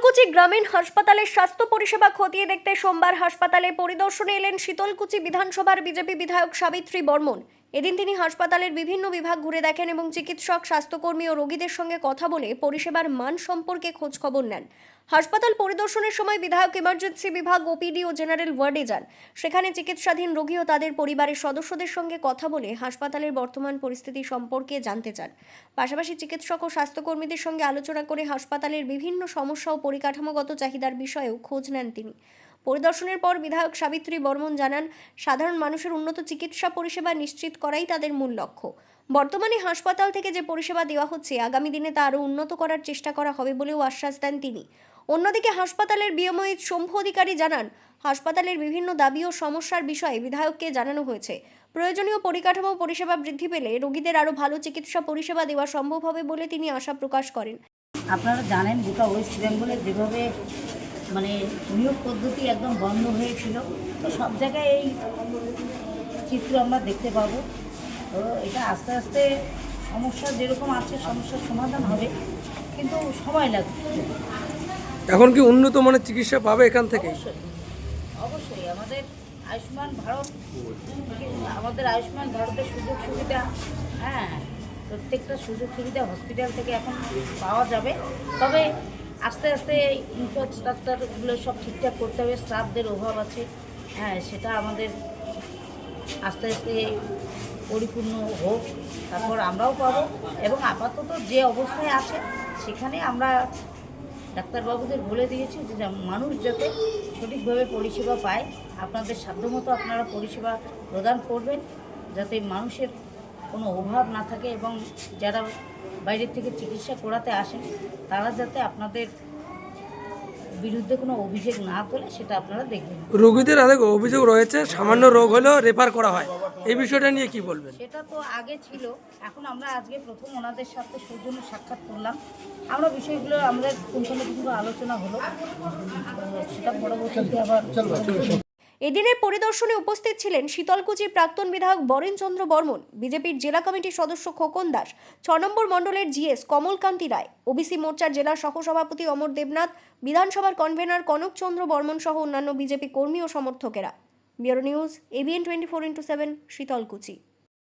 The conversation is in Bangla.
শীতলকুচি গ্রামীণ হাসপাতালের স্বাস্থ্য পরিষেবা খতিয়ে দেখতে সোমবার হাসপাতালে পরিদর্শনে এলেন শীতলকুচি বিধানসভার বিজেপি বিধায়ক সাবিত্রী বর্মন। এদিন তিনি হাসপাতালের বিভিন্ন বিভাগ ঘুরে দেখেন এবং চিকিৎসক, স্বাস্থ্যকর্মী ও রোগীদের সঙ্গে কথা বলে পরিষেবার মান সম্পর্কে খোঁজখবর নেন। হাসপাতাল পরিদর্শনের সময় বিধায়ক ইমার্জেন্সি বিভাগ, ওপিডি ও জেনারেল ওয়ার্ডে যান। সেখানে চিকিৎসাধীন রোগী ও তাদের পরিবারের সদস্যদের সঙ্গে কথা বলে হাসপাতালের বর্তমান পরিস্থিতি সম্পর্কে জানতে চান। পাশাপাশি চিকিৎসক ও স্বাস্থ্যকর্মীদের সঙ্গে আলোচনা করে হাসপাতালের বিভিন্ন সমস্যা ও পরিকাঠামোগত চাহিদার বিষয়েও খোঁজ নেন তিনি। পরিদর্শনের পর বিধায়ক সাবিত্রী বর্মন জানান, সাধারণ মানুষের উন্নত চিকিৎসা পরিষেবা নিশ্চিত করাই তাদের মূল লক্ষ্য। বর্তমানে হাসপাতাল থেকে যে পরিষেবা দেওয়া হচ্ছে, আগামী দিনে তা আরও উন্নত করার চেষ্টা করা হবে বলেও আশ্বাস দেন তিনি। অন্যদিকে হাসপাতালের বিএমও শম্ভু অধিকারী জানান, হাসপাতালের বিভিন্ন দাবি ও সমস্যার বিষয়ে বিধায়ককে জানানো হয়েছে। প্রয়োজনীয় পরিকাঠামো পরিষেবা বৃদ্ধি পেলে রোগীদের আরও ভালো চিকিৎসা পরিষেবা দেওয়া সম্ভব হবে বলে তিনি আশা প্রকাশ করেন। আপনারা জানেন গোটা ওয়েস্ট বেঙ্গলে যেভাবে নিয়োগ পদ্ধতি একদম বন্ধ হয়েছিল, তো সব জায়গায় এই চিত্র আমরা দেখতে পাবো। তো এটা আস্তে আস্তে সমস্যা যেরকম আছে সমস্যার সমাধান হবে, কিন্তু সময় লাগবে। এখন কি উন্নত মানের চিকিৎসা পাবে এখান থেকে? অবশ্যই আমাদের আয়ুষ্মান ভারতের সুযোগ সুবিধা, প্রত্যেকটা সুযোগ সুবিধা হসপিটাল থেকে এখন পাওয়া যাবে। তবে আস্তে আস্তে ইনফ্রাস্ট্রাকচারগুলো সব ঠিকঠাক করতে হবে, স্টাফদের অভাব আছে, সেটা আমাদের আস্তে আস্তে পরিপূর্ণ হোক, তারপর আমরাও পাবো। এবং আপাতত যে অবস্থায় আছে সেখানে আমরা ডাক্তারবাবুদের বলে দিয়েছি যে মানুষ যাতে সঠিকভাবে পরিষেবা পায়, আপনাদের সাধ্যমতো আপনারা পরিষেবা প্রদান করবেন, যাতে মানুষের কোনো অভাব না থাকে এবং যারা বাইরের থেকে চিকিৎসা করাতে আসেন তারা যাতে আপনাদের বিরুদ্ধে কোনো অভিযোগ না তোলে, সেটা আপনারা দেখবেন। রোগীদের অনেক অভিযোগ রয়েছে, সামান্য রোগ হলেও রেফার করা হয়, এই বিষয়টা নিয়ে কি বলবেন? সেটা তো আগে ছিল, এখন আমরা আজকে প্রথম ওনাদের সাথে সৌজন্য সাক্ষাৎ করলাম। আমরা বিষয়গুলো আমাদের পুঙ্খানুপুঙ্খ আলোচনা হলো, সেটা পরবর্তীতে আবার। এদিনের পরিদর্শনে উপস্থিত ছিলেন শীতলকুচির প্রাক্তন বিধায়ক বরেন চন্দ্র বর্মন, বিজেপির জেলা কমিটির সদস্য খোকন দাস, 6 নম্বর মণ্ডলের জিএস কমলকান্তি রায়, ওবিসি মোর্চার জেলা সহসভাপতি অমর দেবনাথ, বিধানসভার কনভেনর কনক চন্দ্র বর্মন সহ অন্যান্য বিজেপি কর্মী ও সমর্থকেরা। Bureau news, ABN 24x7, Sitalkuchi.